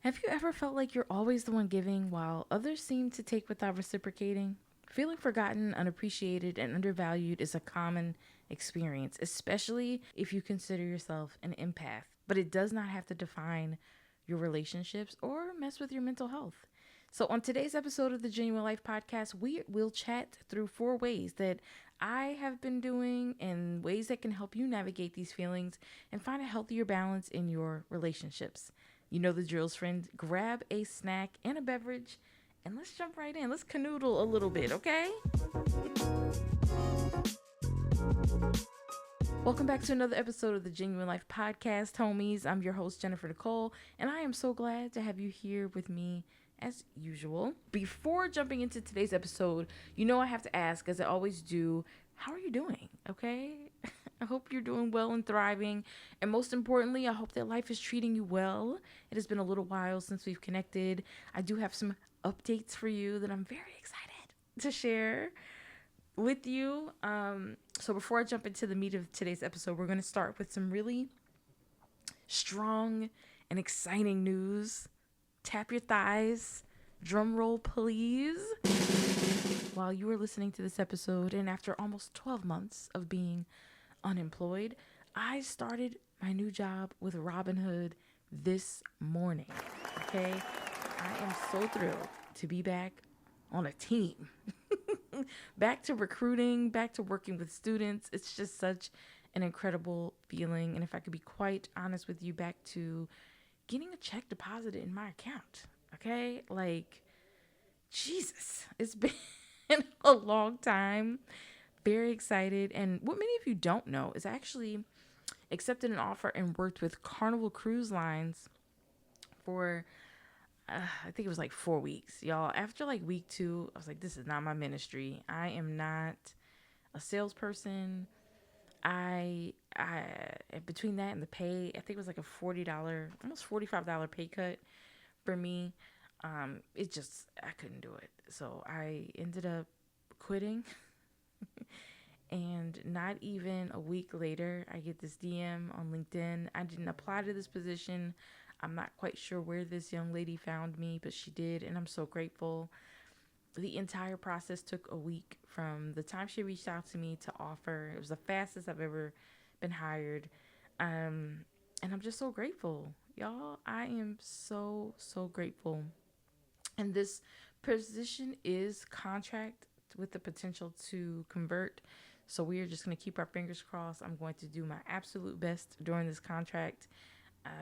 Have you ever felt like you're always the one giving while others seem to take without reciprocating? Feeling forgotten, unappreciated, and undervalued is a common experience, especially if you consider yourself an empath. But it does not have to define your relationships or mess with your mental health. So, on today's episode of the Genuine Life Podcast, we will chat through 4 ways that I have been doing and ways that can help you navigate these feelings and find a healthier balance in your relationships. You know the drills, friend. Grab a snack and a beverage and let's jump right in. Let's canoodle a little bit, okay? Welcome back to another episode of the Genuine Life Podcast, homies. I'm your host, Jennifer Nicole, and I am so glad to have you here with me as usual. Before jumping into today's episode, you know I have to ask, as I always do, how are you doing? Okay? I hope you're doing well and thriving. And most importantly, I hope that life is treating you well. It has been a little while since we've connected. I do have some updates for you that I'm very excited to share with you. So before I jump into the meat of today's episode, we're going to start with some really strong and exciting news. Tap your thighs. Drum roll, please. While you are listening to this episode, and after almost 12 months of being unemployed, I started my new job with Robinhood this morning. Okay? I am so thrilled to be back on a team. Back to recruiting, back to working with students. It's just such an incredible feeling. And if I could be quite honest with you, back to getting a check deposited in my account. Okay? Like, Jesus, it's been a long time. Very excited. And what many of you don't know is I actually accepted an offer and worked with Carnival Cruise Lines for I think it was like 4 weeks, y'all. After like week 2, I was like, this is not my ministry. I am not a salesperson. I between that and the pay, I think it was like a $40, almost $45 pay cut for me. It just I couldn't do it, so I ended up quitting. And not even a week later, I get this DM on LinkedIn. I didn't apply to this position. I'm not quite sure where this young lady found me, but she did, and I'm so grateful. The entire process took a week from the time she reached out to me to offer. It was the fastest I've ever been hired. And I'm just so grateful. Y'all, I am so grateful. And this position is contract with the potential to convert. So we are just going to keep our fingers crossed. I'm going to do my absolute best during this contract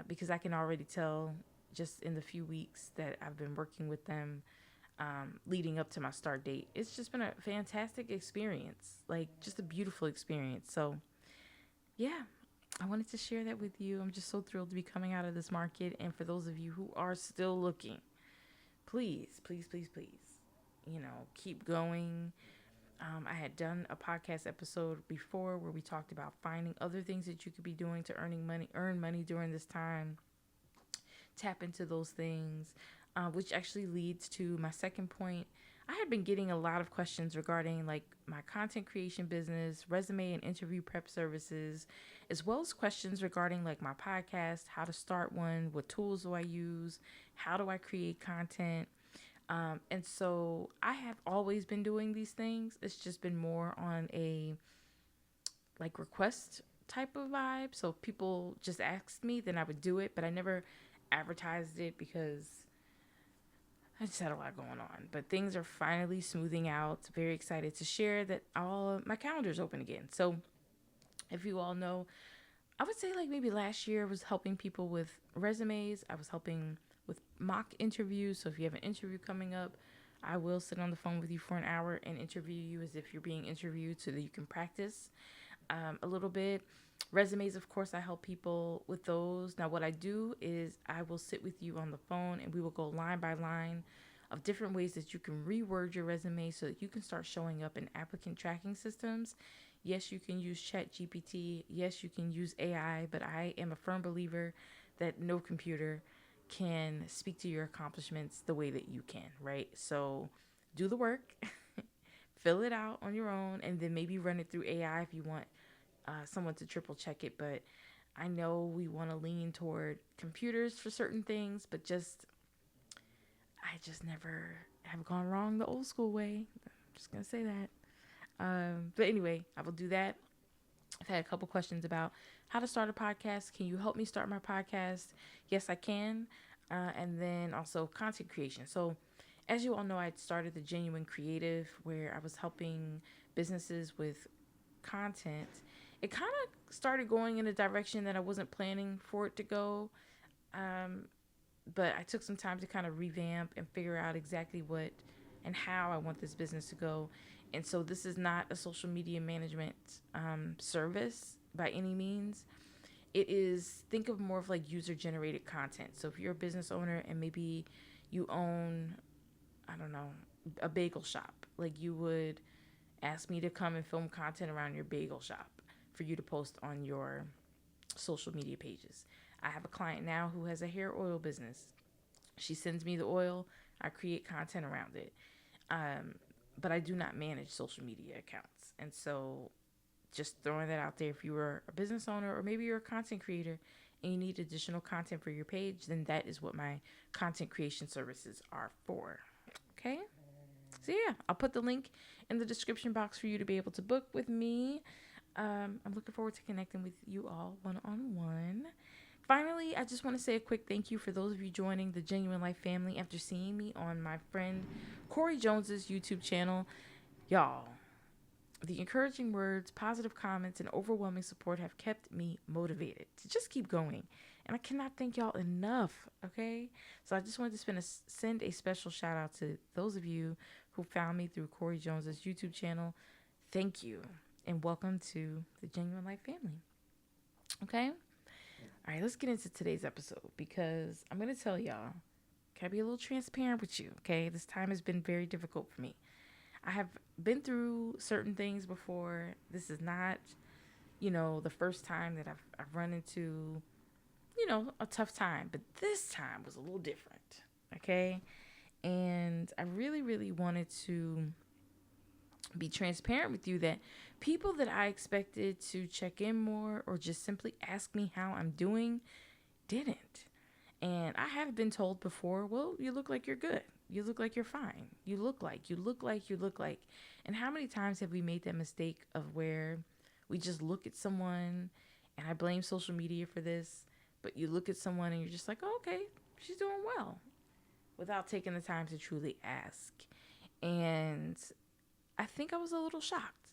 because I can already tell just in the few weeks that I've been working with them leading up to my start date. It's just been a fantastic experience, like just a beautiful experience. So, yeah, I wanted to share that with you. I'm just so thrilled to be coming out of this market. And for those of you who are still looking, please, keep going. I had done a podcast episode before where we talked about finding other things that you could be doing to earn money during this time. Tap into those things, which actually leads to my second point. I had been getting a lot of questions regarding like my content creation business, resume and interview prep services, as well as questions regarding like my podcast, how to start one, what tools do I use, how do I create content. And so I have always been doing these things. It's just been more on a like request type of vibe. So if people just asked me, then I would do it, but I never advertised it because I just had a lot going on. But things are finally smoothing out. Very excited to share that all of my calendar's open again. So if you all know, I would say like maybe last year I was helping people with resumes. I was helping with mock interviews. So if you have an interview coming up, I will sit on the phone with you for an hour and interview you as if you're being interviewed so that you can practice a little bit. Resumes, of course, I help people with those. Now, what I do is I will sit with you on the phone and we will go line by line of different ways that you can reword your resume so that you can start showing up in applicant tracking systems. Yes, you can use ChatGPT. Yes, you can use AI, but I am a firm believer that no computer can speak to your accomplishments the way that you can, right? So do the work, fill it out on your own, and then maybe run it through AI if you want someone to triple check it. But I know we want to lean toward computers for certain things, but just I just never have gone wrong the old school way. I'm just going to say that. But anyway, I will do that. I've had a couple questions about how to start a podcast. Can you help me start my podcast? Yes, I can. And then also content creation. So, as you all know, I started the Genuine Creative where I was helping businesses with content. It kind of started going in a direction that I wasn't planning for it to go. But I took some time to kind of revamp and figure out exactly what and how I want this business to go. And so this is not a social media management service by any means. It is, think of more of like user generated content. So if you're a business owner and maybe you own, I don't know, a bagel shop, like you would ask me to come and film content around your bagel shop for you to post on your social media pages. I have a client now who has a hair oil business. She sends me the oil. I create content around it. But I do not manage social media accounts. And so just throwing that out there, if you were a business owner or maybe you're a content creator and you need additional content for your page, then that is what my content creation services are for. Okay? So yeah, I'll put the link in the description box for you to be able to book with me. I'm looking forward to connecting with you all one-on-one. Finally, I just want to say a quick thank you for those of you joining the Genuine Life family after seeing me on my friend Corey Jones's YouTube channel. Y'all, the encouraging words, positive comments, and overwhelming support have kept me motivated to just keep going. And I cannot thank y'all enough, okay? So I just wanted to send a special shout out to those of you who found me through Corey Jones's YouTube channel. Thank you, and welcome to the Genuine Life family, okay? All right, let's get into today's episode because I'm going to tell y'all, can I be a little transparent with you, okay? This time has been very difficult for me. I have been through certain things before. This is not, the first time that I've run into, a tough time. But this time was a little different, okay? And I really, really wanted to be transparent with you that people that I expected to check in more or just simply ask me how I'm doing didn't. And I have been told before, well, you look like you're good. You look like you're fine. You look like. And how many times have we made that mistake of where we just look at someone, and I blame social media for this, but you look at someone and you're just like, oh, okay, she's doing well, without taking the time to truly ask. And I think I was a little shocked.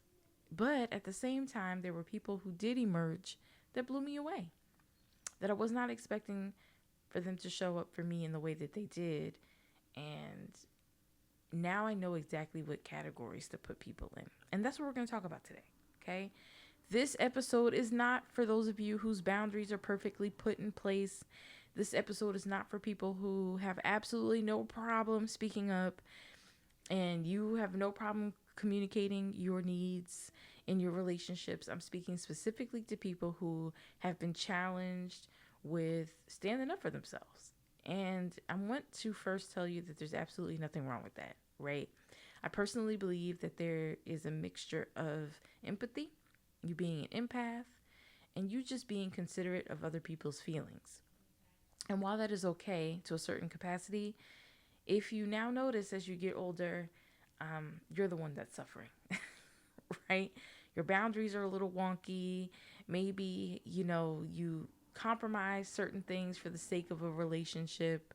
But at the same time, there were people who did emerge that blew me away, that I was not expecting for them to show up for me in the way that they did. And now I know exactly what categories to put people in. And that's what we're going to talk about today, okay? This episode is not for those of you whose boundaries are perfectly put in place. This episode is not for people who have absolutely no problem speaking up and you have no problem communicating your needs in your relationships. I'm speaking specifically to people who have been challenged with standing up for themselves. And I want to first tell you that there's absolutely nothing wrong with that, right? I personally believe that there is a mixture of empathy, you being an empath, and you just being considerate of other people's feelings. And while that is okay to a certain capacity, if you now notice as you get older, you're the one that's suffering, right? Your boundaries are a little wonky. Maybe, you compromise certain things for the sake of a relationship.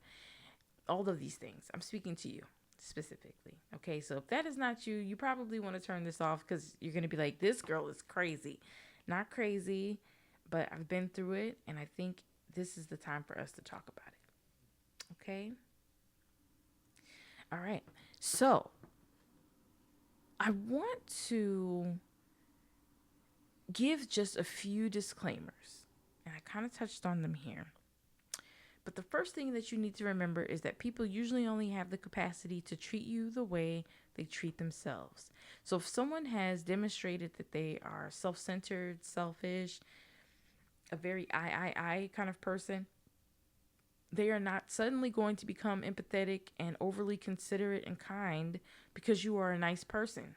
All of these things. I'm speaking to you specifically. Okay, so if that is not you, you probably want to turn this off because you're going to be like, this girl is crazy. Not crazy, but I've been through it, and I think this is the time for us to talk about it. Okay? All right. So, I want to give just a few disclaimers, and I kind of touched on them here. But the first thing that you need to remember is that people usually only have the capacity to treat you the way they treat themselves. So if someone has demonstrated that they are self-centered, selfish, a very I kind of person, they are not suddenly going to become empathetic and overly considerate and kind because you are a nice person.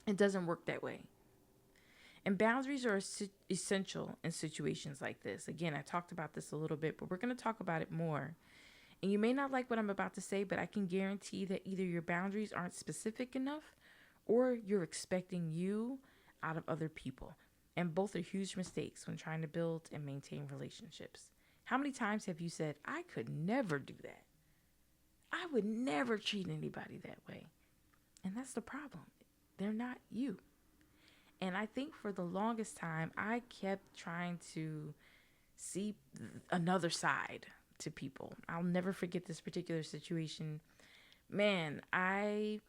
It doesn't work that way. And boundaries are essential in situations like this. Again, I talked about this a little bit, but we're going to talk about it more. And you may not like what I'm about to say, but I can guarantee that either your boundaries aren't specific enough or you're expecting you out of other people. And both are huge mistakes when trying to build and maintain relationships. How many times have you said, I could never do that? I would never treat anybody that way. And that's the problem. They're not you. And I think for the longest time, I kept trying to see another side to people. I'll never forget this particular situation. Man, I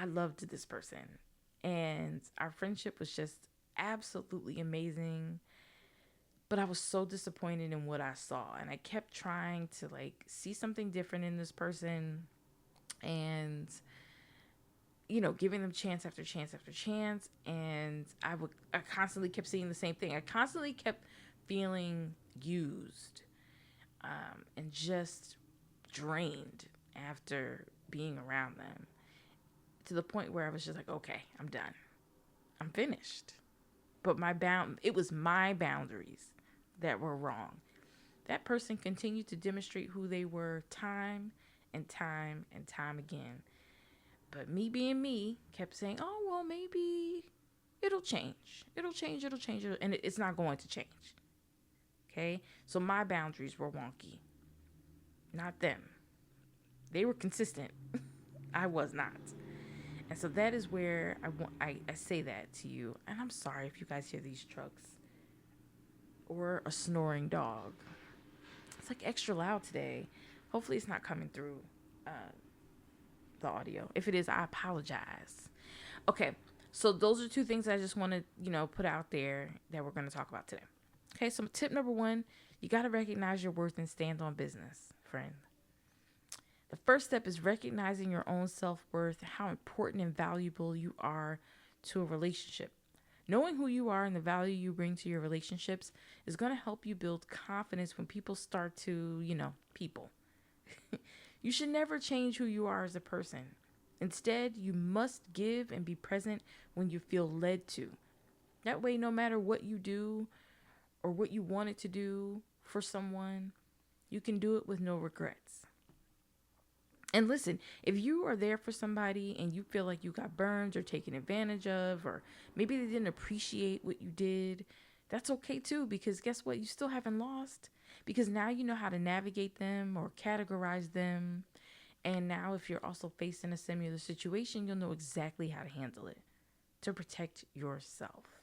loved this person, and our friendship was just absolutely amazing. But I was so disappointed in what I saw, and I kept trying to like see something different in this person, and giving them chance after chance after chance, and I constantly kept seeing the same thing. I constantly kept feeling used, and just drained after being around them, to the point where I was just like, okay, I'm done. I'm finished. But it was my boundaries that were wrong. That person continued to demonstrate who they were time and time and time again. But me being me kept saying, oh, well, maybe it'll change. It'll change. And it's not going to change. Okay? So my boundaries were wonky. Not them. They were consistent. I was not. And so that is where I say that to you. And I'm sorry if you guys hear these trucks or a snoring dog. It's like extra loud today. Hopefully it's not coming through the audio. If it is, I apologize. Okay, so those are two things I just want to, put out there that we're going to talk about today. Okay, so tip number 1, you got to recognize your worth and stand on business, friend. The first step is recognizing your own self-worth, how important and valuable you are to a relationship. Knowing who you are and the value you bring to your relationships is going to help you build confidence when people start to, people. You should never change who you are as a person. Instead, you must give and be present when you feel led to. That way, no matter what you do or what you wanted to do for someone, you can do it with no regrets. And listen, if you are there for somebody and you feel like you got burned or taken advantage of, or maybe they didn't appreciate what you did, that's okay too, because guess what? You still haven't lost, because now you know how to navigate them or categorize them. And now if you're also facing a similar situation, you'll know exactly how to handle it to protect yourself.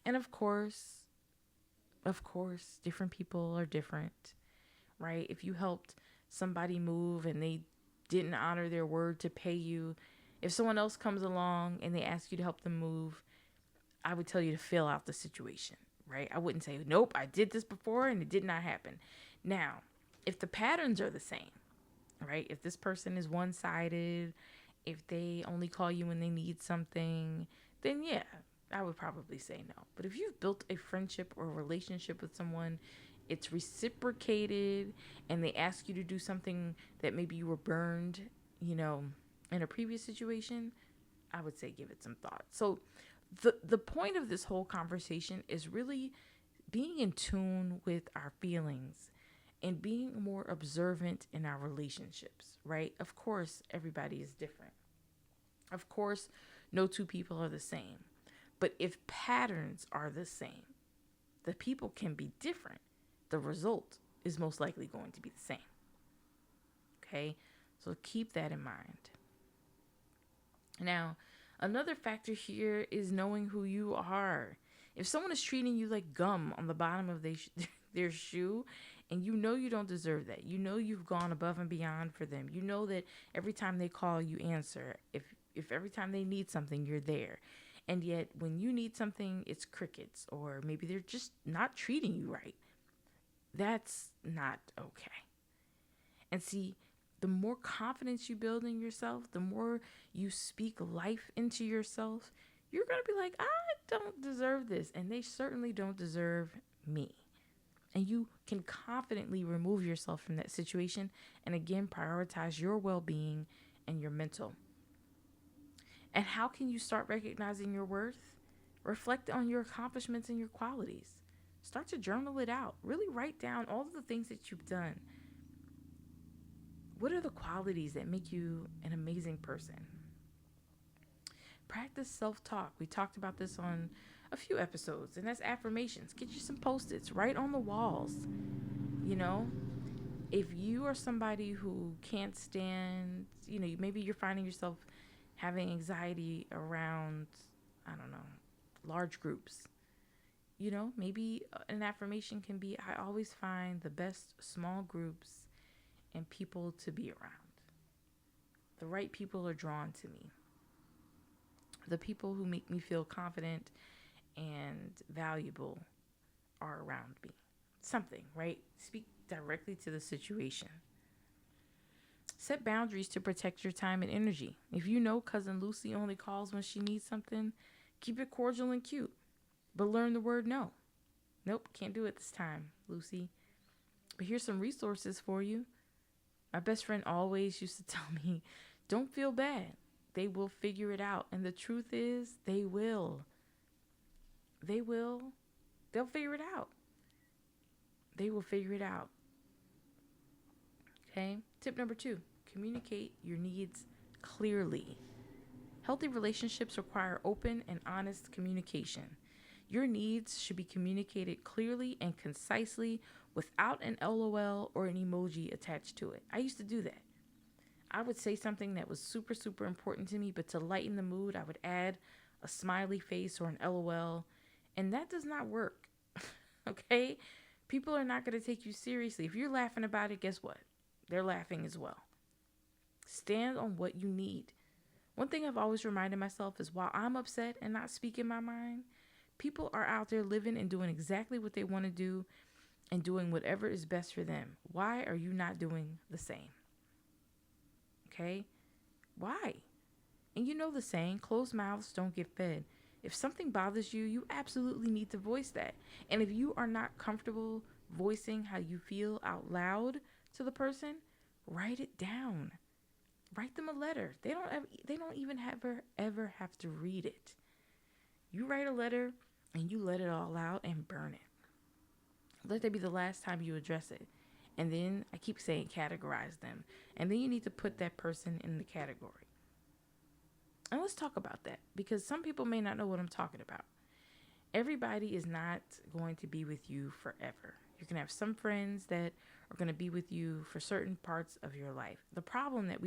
And of course, different people are different, right? If you helped somebody move and they didn't honor their word to pay you, if someone else comes along and they ask you to help them move, I would tell you to fill out the situation, right? I wouldn't say, nope, I did this before and it did not happen. Now, if the patterns are the same, right? If this person is one-sided, if they only call you when they need something, then yeah, I would probably say no. But if you've built a friendship or a relationship with someone, it's reciprocated, and they ask you to do something that maybe you were burned, in a previous situation, I would say give it some thought. So the point of this whole conversation is really being in tune with our feelings and being more observant in our relationships, right? Of course, everybody is different. Of course, no two people are the same. But if patterns are the same, the people can be different. The result is most likely going to be the same. Okay? So keep that in mind. Now, another factor here is knowing who you are. If someone is treating you like gum on the bottom of their shoe, and you know you don't deserve that, you know you've gone above and beyond for them, you know that every time they call, you answer. If every time they need something, you're there. And yet, when you need something, it's crickets, or maybe they're just not treating you right. That's not okay. And see, the more confidence you build in yourself, the more you speak life into yourself, you're going to be like, I don't deserve this. And they certainly don't deserve me. And you can confidently remove yourself from that situation and again, prioritize your well-being and your mental. And how can you start recognizing your worth? Reflect on your accomplishments and your qualities. Start to journal it out. Really write down all of the things that you've done. What are the qualities that make you an amazing person? Practice self-talk. We talked about this on a few episodes, and that's affirmations. Get you some post-its right on the walls. You know, if you are somebody who can't stand, maybe you're finding yourself having anxiety around, I don't know, large groups. Maybe an affirmation can be, I always find the best small groups and people to be around. The right people are drawn to me. The people who make me feel confident and valuable are around me. Something, right? Speak directly to the situation. Set boundaries to protect your time and energy. If you know Cousin Lucy only calls when she needs something, keep it cordial and cute. But learn the word no. Nope, can't do it this time, Lucy. But here's some resources for you. My best friend always used to tell me, don't feel bad. They will figure it out. And the truth is, they will. They will. They'll figure it out. They will figure it out. Okay? Tip number 2, communicate your needs clearly. Healthy relationships require open and honest communication. Your needs should be communicated clearly and concisely without an LOL or an emoji attached to it. I used to do that. I would say something that was super, super important to me, but to lighten the mood, I would add a smiley face or an LOL, and that does not work. Okay? People are not going to take you seriously. If you're laughing about it, guess what? They're laughing as well. Stand on what you need. One thing I've always reminded myself is while I'm upset and not speaking my mind, people are out there living and doing exactly what they want to do and doing whatever is best for them. Why are you not doing the same? Okay? Why? And you know the saying, closed mouths don't get fed. If something bothers you, you absolutely need to voice that. And if you are not comfortable voicing how you feel out loud to the person, write it down. Write them a letter. They don't even ever have to read it. You write a letter and you let it all out and burn it. Let that be the last time you address it. And then I keep saying categorize them. And then you need to put that person in the category. And let's talk about that because some people may not know what I'm talking about. Everybody is not going to be with you forever. You can have some friends that are going to be with you for certain parts of your life. The problem that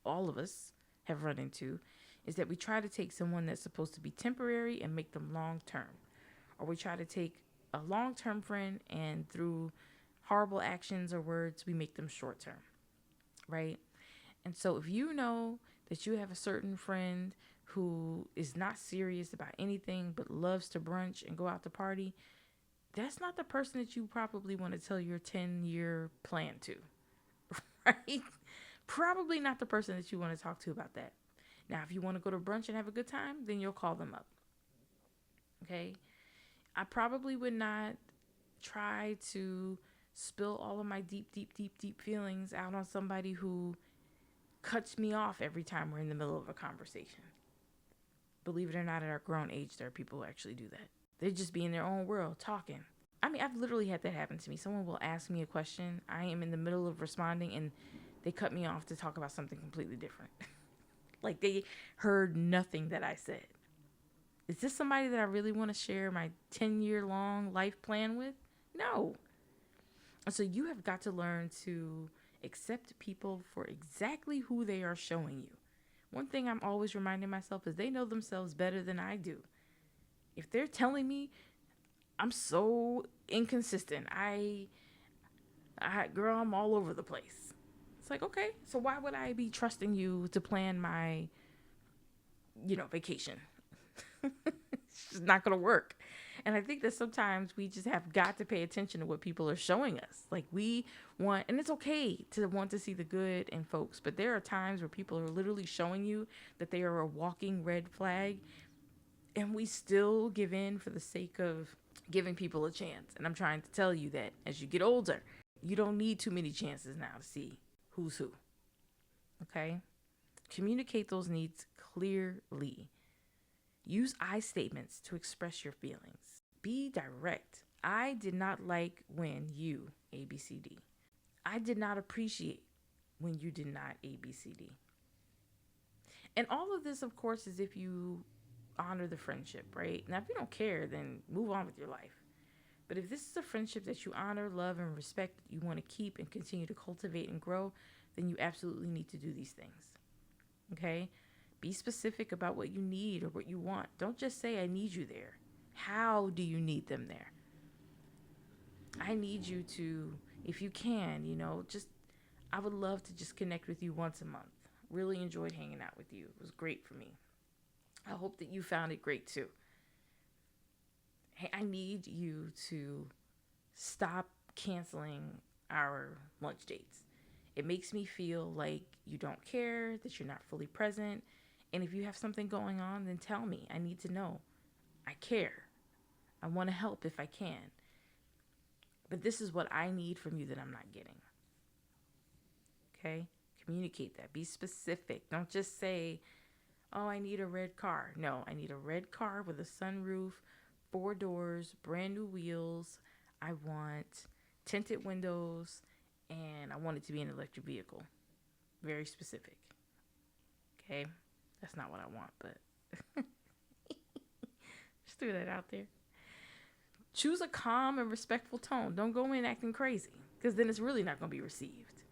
all of us have run into is that we try to take someone that's supposed to be temporary and make them long-term. Or we try to take a long-term friend and through horrible actions or words, we make them short-term, right? And so if you know that you have a certain friend who is not serious about anything but loves to brunch and go out to party, that's not the person that you probably want to tell your 10-year plan to, right? Probably not the person that you want to talk to about that. Now, if you want to go to brunch and have a good time, then you'll call them up. Okay? I probably would not try to spill all of my deep feelings out on somebody who cuts me off every time we're in the middle of a conversation. Believe it or not, at our grown age, there are people who actually do that. They just be in their own world talking. I mean, I've literally had that happen to me. Someone will ask me a question. I am in the middle of responding and they cut me off to talk about something completely different. Like they heard nothing that I said. Is this somebody that I really want to share my 10-year-long life plan with? No. So you have got to learn to accept people for exactly who they are showing you. One thing I'm always reminding myself is they know themselves better than I do. If they're telling me I'm so inconsistent, girl, I'm all over the place. It's like, okay, so why would I be trusting you to plan my, vacation? It's just not going to work. And I think that sometimes we just have got to pay attention to what people are showing us. Like we want, and it's okay to want to see the good in folks, but there are times where people are literally showing you that they are a walking red flag, and we still give in for the sake of giving people a chance. And I'm trying to tell you that as you get older, you don't need too many chances now to see who's who. Okay? Communicate those needs clearly. Use I statements to express your feelings. Be direct. I did not like when you ABCD. I did not appreciate when you did not ABCD. And all of this, of course, is if you honor the friendship, right? Now, if you don't care, then move on with your life. But if this is a friendship that you honor, love, and respect, that you want to keep and continue to cultivate and grow, then you absolutely need to do these things. Okay? Be specific about what you need or what you want. Don't just say, I need you there. How do you need them there? I need you to, if you can, I would love to just connect with you once a month. Really enjoyed hanging out with you. It was great for me. I hope that you found it great too. Hey, I need you to stop canceling our lunch dates. It makes me feel like you don't care, that you're not fully present. And if you have something going on, then tell me. I need to know. I care. I want to help if I can. But this is what I need from you that I'm not getting. Okay? Communicate that. Be specific. Don't just say, oh, I need a red car. No, I need a red car with a sunroof, 4 doors, brand new wheels. I want tinted windows, and I want it to be an electric vehicle. Very specific. Okay? That's not what I want, but just threw that out there. Choose a calm and respectful tone. Don't go in acting crazy, because then it's really not going to be received.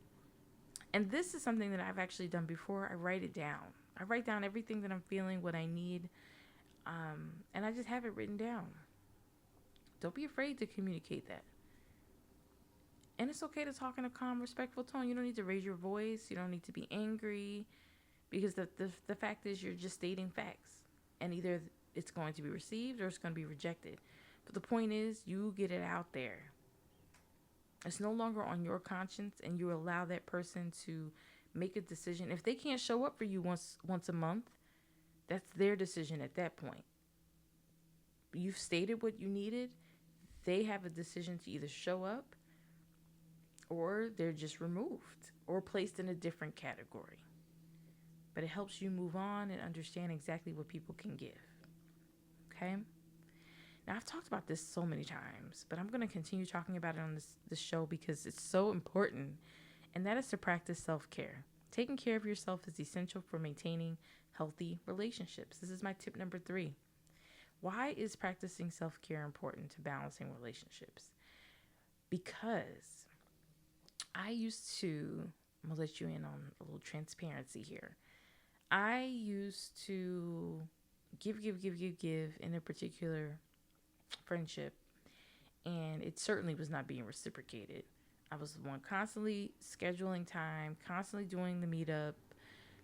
And this is something that I've actually done before. I write it down. I write down everything that I'm feeling, what I need, and I just have it written down. Don't be afraid to communicate that. And it's okay to talk in a calm, respectful tone. You don't need to raise your voice. You don't need to be angry, because the fact is you're just stating facts. And either it's going to be received or it's going to be rejected. But the point is, you get it out there. It's no longer on your conscience, and you allow that person to make a decision. If they can't show up for you once a month, that's their decision at that point. You've stated what you needed. They have a decision to either show up, or they're just removed or placed in a different category. But it helps you move on and understand exactly what people can give. Okay? Now, I've talked about this so many times, but I'm going to continue talking about it on this show because it's so important, and that is to practice self-care. Taking care of yourself is essential for maintaining healthy relationships. This is my tip number 3. Why is practicing self-care important to balancing relationships? Because I used to, I'm going to let you in on a little transparency here. I used to give in a particular friendship, and it certainly was not being reciprocated. I was the one constantly scheduling time, constantly doing the meetup,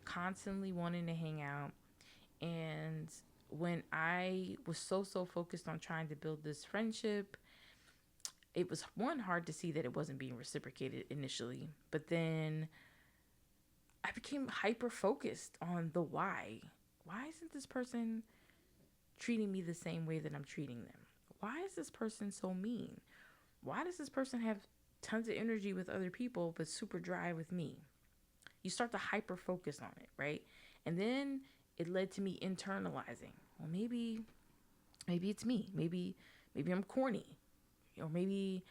constantly wanting to hang out. And when I was so focused on trying to build this friendship, it was hard to see that it wasn't being reciprocated initially, but then I became hyper focused on the why. Why isn't this person treating me the same way that I'm treating them? Why is this person so mean? Why does this person have tons of energy with other people but super dry with me? You start to hyper focus on it, right? And then it led to me internalizing. Well, maybe it's me. Maybe I'm corny. Or maybe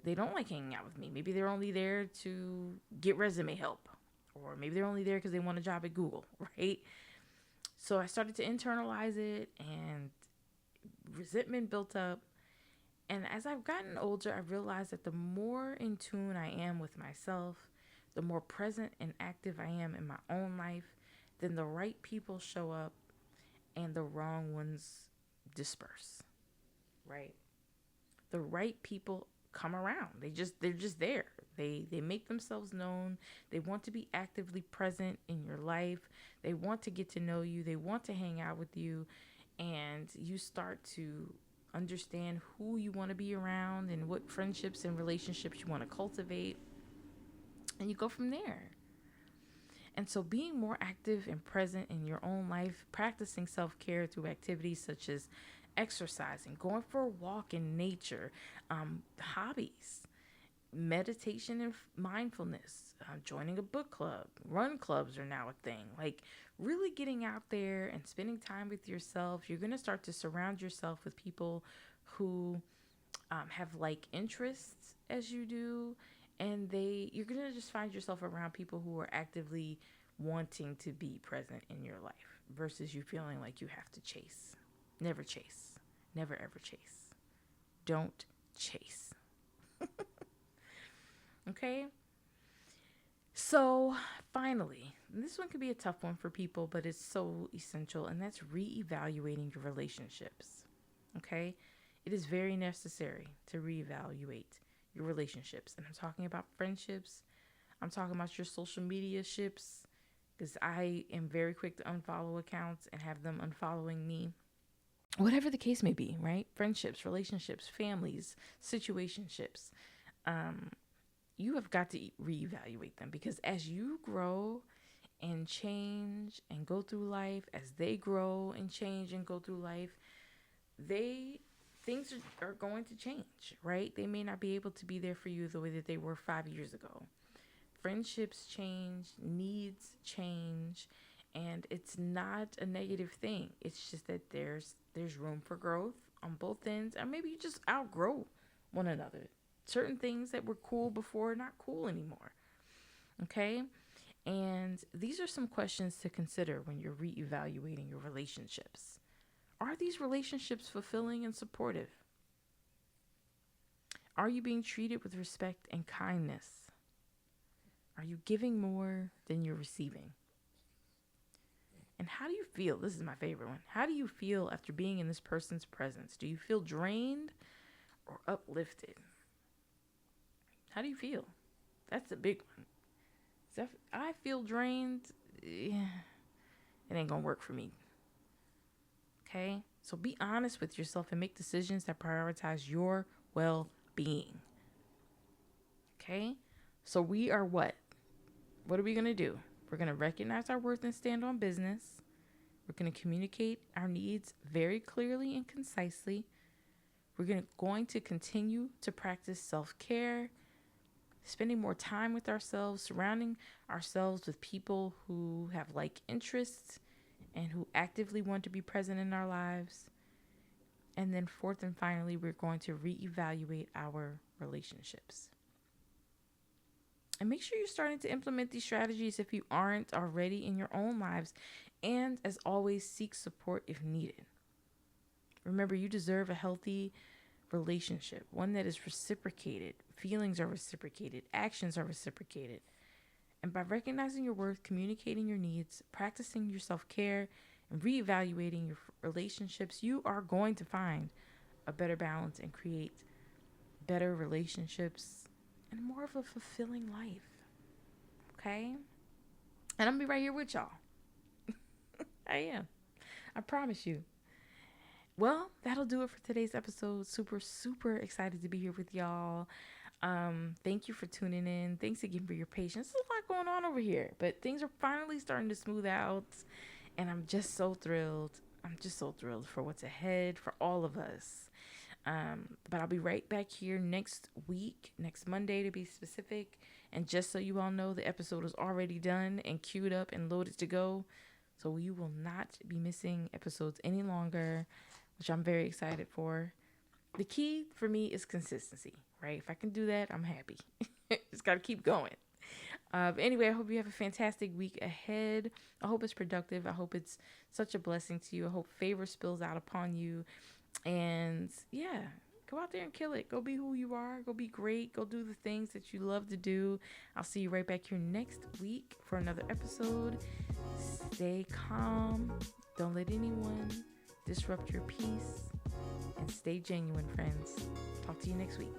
they don't like hanging out with me. Maybe they're only there to get resume help. Or maybe they're only there because they want a job at Google, right? So I started to internalize it, and resentment built up. And as I've gotten older, I've realized that the more in tune I am with myself, the more present and active I am in my own life, then the right people show up and the wrong ones disperse, right? The right people come around. They're just there. They make themselves known. They want to be actively present in your life. They want to get to know you. They want to hang out with you. And you start to understand who you want to be around and what friendships and relationships you want to cultivate. And you go from there. And so being more active and present in your own life, practicing self-care through activities such as exercising, going for a walk in nature, hobbies, meditation and mindfulness, joining a book club, run clubs are now a thing. Like really getting out there and spending time with yourself. You're going to start to surround yourself with people who have like interests as you do, And you're going to just find yourself around people who are actively wanting to be present in your life versus you feeling like you have to chase. Never chase. Never ever chase. Don't chase. Okay? So, finally, this one could be a tough one for people, but it's so essential, and that's reevaluating your relationships. Okay? It is very necessary to reevaluate your relationships. And I'm talking about friendships. I'm talking about your social media ships, because I am very quick to unfollow accounts and have them unfollowing me. Whatever the case may be, right? Friendships, relationships, families, situationships. You have got to reevaluate them, because as you grow and change and go through life, as they grow and change and go through life, things are going to change, right? They may not be able to be there for you the way that they were 5 years ago. Friendships change, needs change, and it's not a negative thing. It's just that there's room for growth on both ends, or maybe you just outgrow one another. Certain things that were cool before are not cool anymore. Okay? And these are some questions to consider when you're reevaluating your relationships. Are these relationships fulfilling and supportive? Are you being treated with respect and kindness? Are you giving more than you're receiving? And how do you feel? This is my favorite one. How do you feel after being in this person's presence? Do you feel drained or uplifted? How do you feel? That's a big one. So if I feel drained, it ain't gonna work for me. Okay? So be honest with yourself and make decisions that prioritize your well-being. Okay? So we are what? What are we gonna do? We're gonna recognize our worth and stand on business. We're gonna communicate our needs very clearly and concisely. We're going to continue to practice self-care, spending more time with ourselves, surrounding ourselves with people who have like interests and who actively want to be present in our lives. And then fourth and finally, we're going to reevaluate our relationships. And make sure you're starting to implement these strategies if you aren't already in your own lives. And as always, seek support if needed. Remember, you deserve a healthy relationship, one that is reciprocated. Feelings are reciprocated. Actions are reciprocated. And by recognizing your worth, communicating your needs, practicing your self-care, and reevaluating your relationships, you are going to find a better balance and create better relationships and more of a fulfilling life. Okay? And I'm going to be right here with y'all. I am. I promise you. Well, that'll do it for today's episode. Super, super excited to be here with y'all. Thank you for tuning in. Thanks again for your patience. There's a lot going on over here, but things are finally starting to smooth out, and I'm just so thrilled. I'm just so thrilled for what's ahead for all of us. But I'll be right back here next week, next Monday to be specific. And just so you all know, the episode is already done and queued up and loaded to go. So you will not be missing episodes any longer, which I'm very excited for. The key for me is consistency, right? If I can do that, I'm happy. Just got to keep going. But anyway, I hope you have a fantastic week ahead. I hope it's productive. I hope it's such a blessing to you. I hope favor spills out upon you. And yeah, go out there and kill it. Go be who you are. Go be great. Go do the things that you love to do. I'll see you right back here next week for another episode. Stay calm. Don't let anyone disrupt your peace. And stay genuine, friends. Talk to you next week.